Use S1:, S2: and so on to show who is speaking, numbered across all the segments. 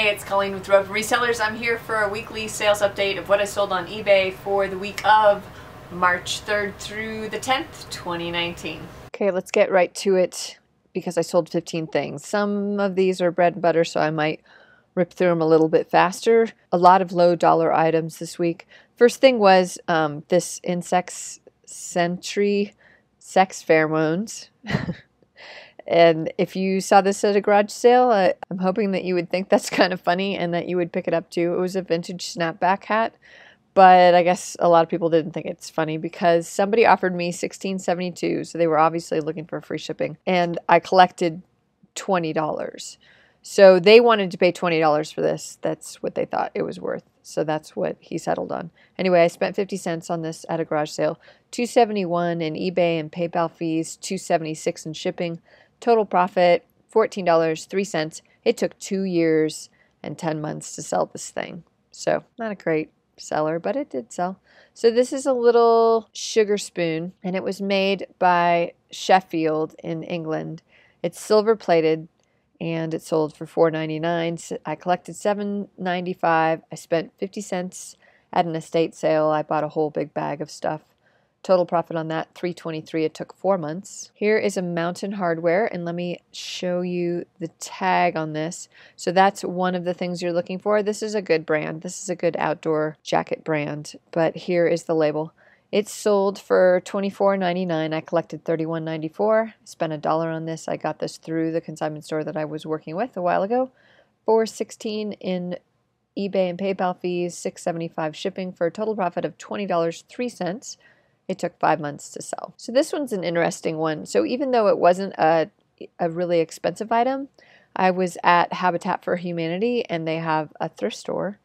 S1: Hey, it's Colleen with Rope Resellers. I'm here for a weekly sales update of what I sold on eBay for the week of March 3rd through the 10th, 2019.
S2: Okay, let's get right to it because I sold 15 things. Some of these are bread and butter, so I might rip through them a little bit faster. A lot of low dollar items this week. First thing was this Insects Sentry Sex Pheromones. And if you saw this at a garage sale, I'm hoping that you would think that's kind of funny and that you would pick it up too. It was a vintage snapback hat, but I guess a lot of people didn't think it's funny because somebody offered me $16.72, so they were obviously looking for free shipping, and I collected $20. So they wanted to pay $20 for this. That's what they thought it was worth. So that's what he settled on. Anyway, I spent 50 cents on this at a garage sale, $2.71 in eBay and PayPal fees, $2.76 in shipping. Total profit, $14.03. It took 2 years and 10 months to sell this thing. So not a great seller, but it did sell. So this is a little sugar spoon, and it was made by Sheffield in England. It's silver plated, and it sold for $4.99. I collected $7.95. I spent 50 cents at an estate sale. I bought a whole big bag of stuff. Total profit on that, $3.23. It took 4 months. Here is a Mountain Hardware, and let me show you the tag on this. So that's one of the things you're looking for. This is a good brand. This is a good outdoor jacket brand, but here is the label. It sold for $24.99. I collected $31.94. Spent $1 on this. I got this through the consignment store that I was working with a while ago. $4.16 in eBay and PayPal fees, $6.75 shipping for a total profit of $20.03. It took 5 months to sell. So this one's an interesting one. So even though it wasn't a really expensive item, I was at Habitat for Humanity, and they have a thrift store,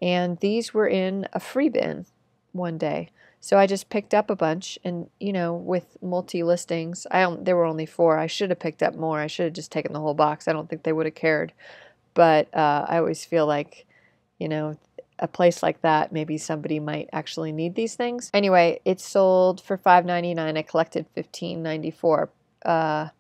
S2: and these were in a free bin one day. So I just picked up a bunch, and you know, with multi-listings, there were only 4. I should have picked up more. I should have just taken the whole box. I don't think they would have cared. But I always feel like, you know, a place like that, maybe somebody might actually need these things. Anyway, it sold for $5.99. I collected $15.94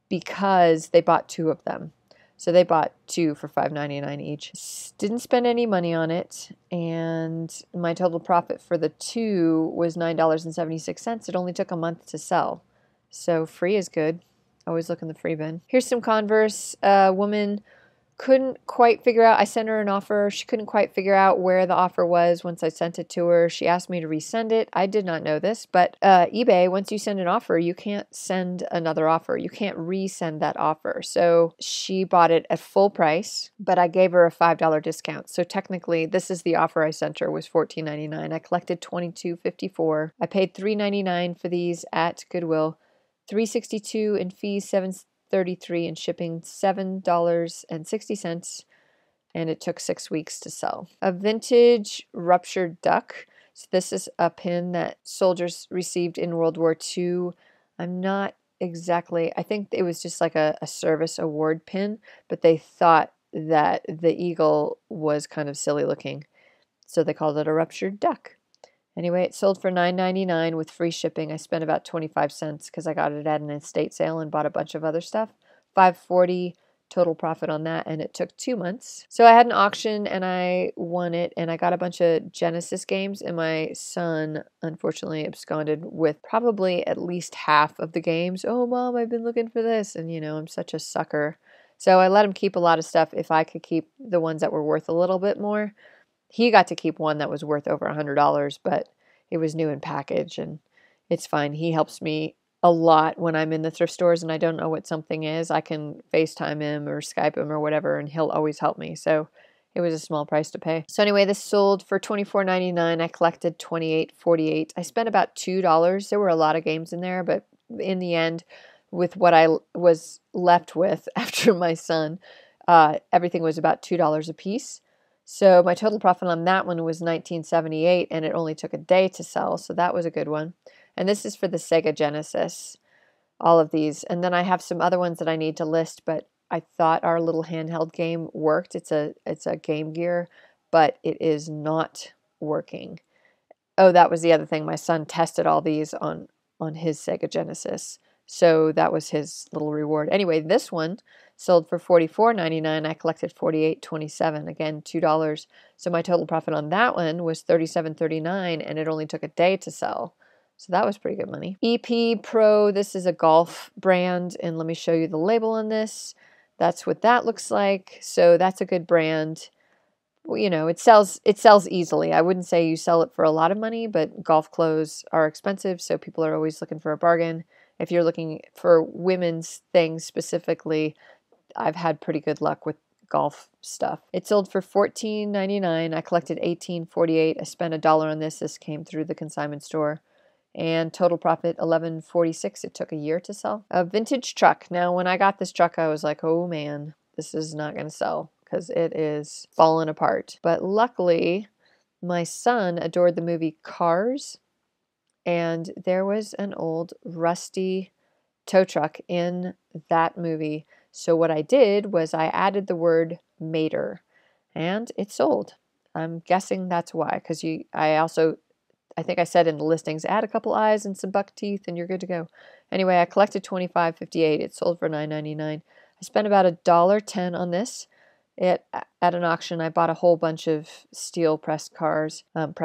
S2: because they bought 2 of them. So they bought 2 for $5.99 each. Didn't spend any money on it, and my total profit for the 2 was $9.76. It only took a month to sell. So free is good. Always look in the free bin. Here's some Converse. A woman couldn't quite figure out, I sent her an offer. She couldn't quite figure out where the offer was once I sent it to her. She asked me to resend it. I did not know this, but eBay, once you send an offer, you can't send another offer. You can't resend that offer. So she bought it at full price, but I gave her a $5 discount. So technically, this is the offer I sent her, was $14.99. I collected $22.54. I paid $3.99 for these at Goodwill, $3.62 in fees, $7.33 in shipping, $7.60, and it took 6 weeks to sell. A vintage ruptured duck. So this is a pin that soldiers received in World War II. I'm not exactly, I think it was just like a service award pin, but they thought that the eagle was kind of silly looking, so they called it a ruptured duck. Anyway, it sold for $9.99 with free shipping. I spent about 25 cents because I got it at an estate sale and bought a bunch of other stuff. $5.40 total profit on that, and it took 2 months. So I had an auction, and I won it, and I got a bunch of Genesis games, and my son unfortunately absconded with probably at least half of the games. Oh, Mom, I've been looking for this, and you know, I'm such a sucker. So I let him keep a lot of stuff if I could keep the ones that were worth a little bit more. He got to keep one that was worth over $100, but it was new in package, and it's fine. He helps me a lot when I'm in the thrift stores and I don't know what something is. I can FaceTime him or Skype him or whatever, and he'll always help me. So it was a small price to pay. So anyway, this sold for $24.99. I collected $28.48. I spent about $2. There were a lot of games in there, but in the end, with what I was left with after my son, everything was about $2 a piece. So my total profit on that one was $19.78, and it only took a day to sell, so that was a good one. And this is for the Sega Genesis, all of these. And then I have some other ones that I need to list, but I thought our little handheld game worked. It's a Game Gear, but it is not working. Oh, that was the other thing. My son tested all these on his Sega Genesis. So that was his little reward. Anyway, this one sold for $44.99. I collected $48.27. Again, $2. So my total profit on that one was $37.39, and it only took a day to sell. So that was pretty good money. EP Pro, this is a golf brand, and let me show you the label on this. That's what that looks like. So that's a good brand. Well, you know, it sells easily. I wouldn't say you sell it for a lot of money, but golf clothes are expensive, so people are always looking for a bargain. If you're looking for women's things specifically, I've had pretty good luck with golf stuff. It sold for $14.99. I collected $18.48. I spent $1 on this. This came through the consignment store. And total profit $11.46. It took a year to sell. A vintage truck. Now, when I got this truck, I was like, oh man, this is not going to sell because it is falling apart. But luckily, my son adored the movie Cars, and there was an old rusty tow truck in that movie. So what I did was I added the word mater, and it sold. I'm guessing that's why, because I think I said in the listings, add a couple eyes and some buck teeth and you're good to go. Anyway, I collected $25.58. It sold for $9.99. I spent about $1.10 on this. At an auction, I bought a whole bunch of steel pressed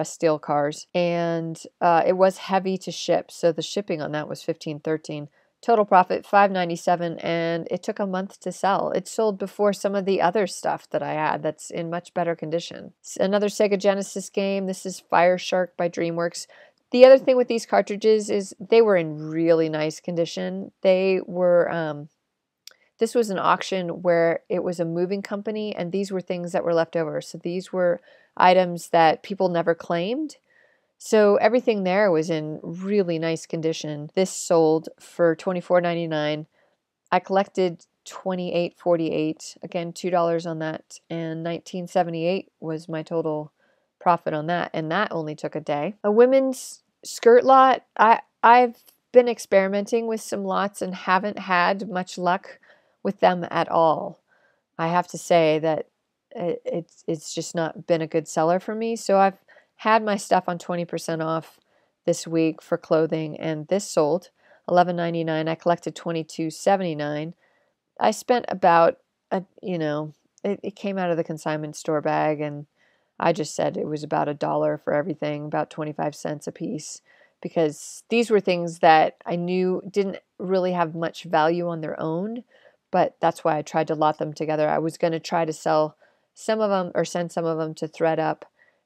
S2: steel cars, and it was heavy to ship, so the shipping on that was $15.13. Total profit $5.97, and it took a month to sell. It sold before some of the other stuff that I had that's in much better condition. Another Sega Genesis game. This is Fire Shark by DreamWorks. The other thing with these cartridges is they were in really nice condition. They were, this was an auction where it was a moving company, and these were things that were left over. So these were items that people never claimed. So everything there was in really nice condition. This sold for $24.99. I collected $28.48. Again, $2 on that, and $19.78 was my total profit on that, and that only took a day. A women's skirt lot. I've been experimenting with some lots and haven't had much luck with them at all. I have to say that it's just not been a good seller for me. So I've had my stuff on 20% off this week for clothing, and this sold $11.99. I collected $22.79. I spent about it came out of the consignment store bag, and I just said it was about $1 for everything, about 25 cents a piece, because these were things that I knew didn't really have much value on their own, but that's why I tried to lot them together. I was going to try to sell some of them or send some of them to ThredUp,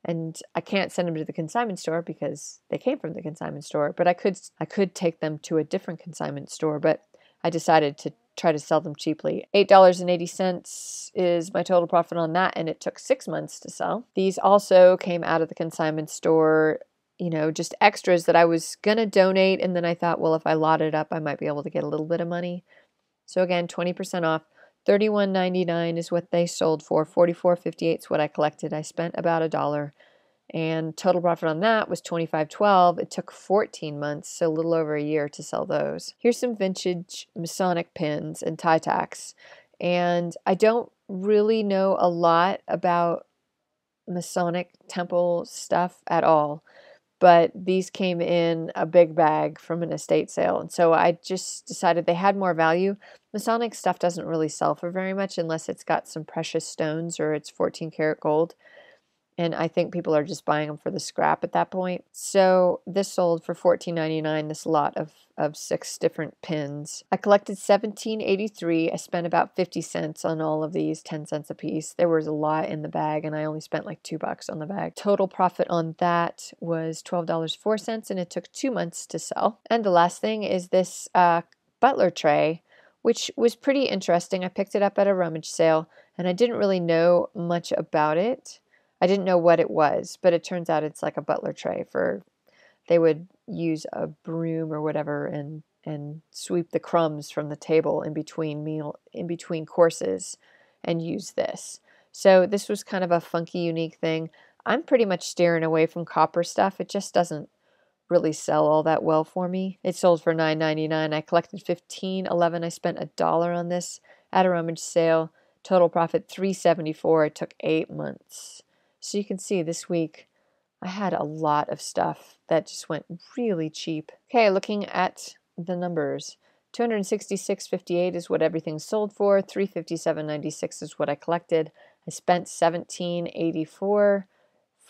S2: and I can't send them to the consignment store because they came from the consignment store, but I could take them to a different consignment store, but I decided to try to sell them cheaply. $8.80 is my total profit on that, and it took 6 months to sell. These also came out of the consignment store, just extras that I was going to donate, and then I thought, well, if I lot it up, I might be able to get a little bit of money. So again, 20% off. $31.99 is what they sold for. $44.58 is what I collected. I spent about $1, and total profit on that was $25.12. It took 14 months, so a little over a year to sell those. Here's some vintage Masonic pins and tie tacks, and I don't really know a lot about Masonic temple stuff at all, but these came in a big bag from an estate sale, and so I just decided they had more value. Masonic stuff doesn't really sell for very much unless it's got some precious stones or it's 14 karat gold, and I think people are just buying them for the scrap at that point. So this sold for $14.99, this lot of 6 different pins. I collected $17.83. I spent about 50 cents on all of these, 10 cents a piece. There was a lot in the bag, and I only spent like $2 on the bag. Total profit on that was $12.04, and it took 2 months to sell. And the last thing is this butler tray, which was pretty interesting. I picked it up at a rummage sale, and I didn't really know much about it. I didn't know what it was, but it turns out it's like a butler tray they would use a broom or whatever and sweep the crumbs from the table in between courses and use this. So this was kind of a funky, unique thing. I'm pretty much steering away from copper stuff. It just doesn't really sell all that well for me. It sold for $9.99. I collected $15.11. I spent $1 on this at a rummage sale. Total profit $3.74. It took 8 months. So you can see this week I had a lot of stuff that just went really cheap. Okay, looking at the numbers. $266.58 is what everything's sold for. $357.96 is what I collected. I spent $17.84,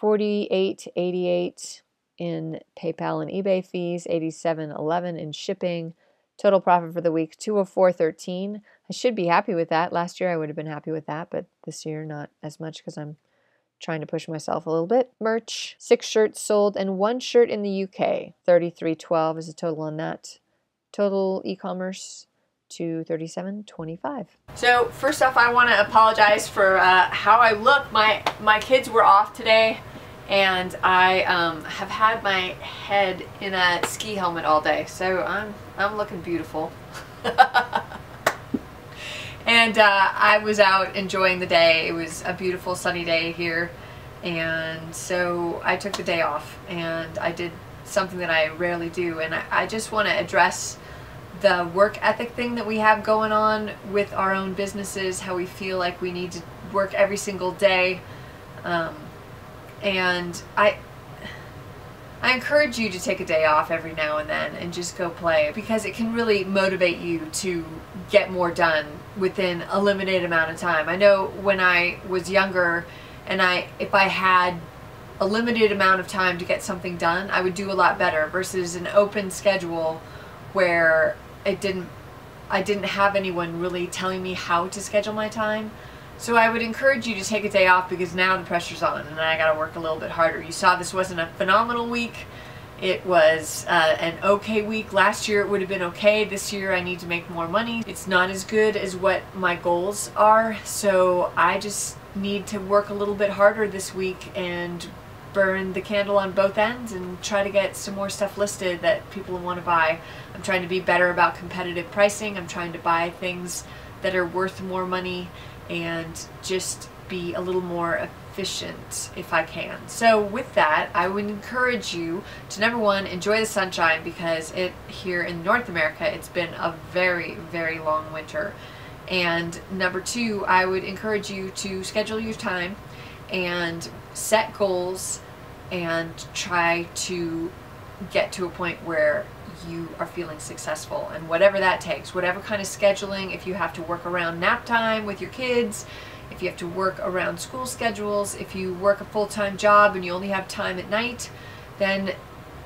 S2: $48.88 in PayPal and eBay fees, $87.11 in shipping. Total profit for the week, $204.13. I should be happy with that. Last year I would have been happy with that, but this year not as much because I'm trying to push myself a little bit. Merch, 6 shirts sold and 1 shirt in the UK. $33.12 is the total on that. Total e-commerce, $237.25.
S1: So first off, I want to apologize for how I look. My kids were off today, and I have had my head in a ski helmet all day, so I'm looking beautiful. And I was out enjoying the day. It was a beautiful sunny day here, and so I took the day off and I did something that I rarely do, and I just want to address the work ethic thing that we have going on with our own businesses, how we feel like we need to work every single day. And I encourage you to take a day off every now and then and just go play, because it can really motivate you to get more done within a limited amount of time. I know when I was younger and if I had a limited amount of time to get something done, I would do a lot better versus an open schedule where I didn't have anyone really telling me how to schedule my time. So I would encourage you to take a day off, because now the pressure's on and I gotta work a little bit harder. You saw this wasn't a phenomenal week. It was an okay week. Last year it would have been okay. This year I need to make more money. It's not as good as what my goals are, so I just need to work a little bit harder this week and burn the candle on both ends and try to get some more stuff listed that people want to buy. I'm trying to be better about competitive pricing. I'm trying to buy things that are worth more money and just be a little more efficient if I can. So with that, I would encourage you to, number one, enjoy the sunshine, because here in North America, it's been a very, very long winter. And number two, I would encourage you to schedule your time and set goals and try to get to a point where you are feeling successful, and whatever that takes, whatever kind of scheduling, if you have to work around nap time with your kids, if you have to work around school schedules, if you work a full-time job and you only have time at night, then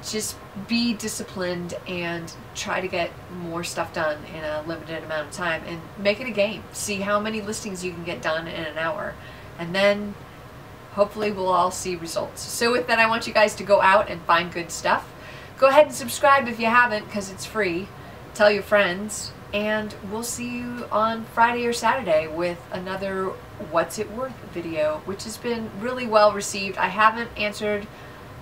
S1: just be disciplined and try to get more stuff done in a limited amount of time, and make it a game. See how many listings you can get done in an hour, and then hopefully we'll all see results. So with that, I want you guys to go out and find good stuff. Go ahead and subscribe if you haven't, because it's free. Tell your friends, and we'll see you on Friday or Saturday with another What's It Worth video, which has been really well received. I haven't answered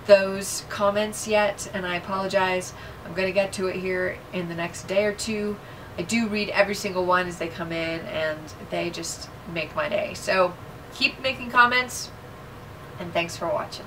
S1: those comments yet, and I apologize. I'm going to get to it here in the next day or two. I do read every single one as they come in, and they just make my day. So keep making comments, and thanks for watching.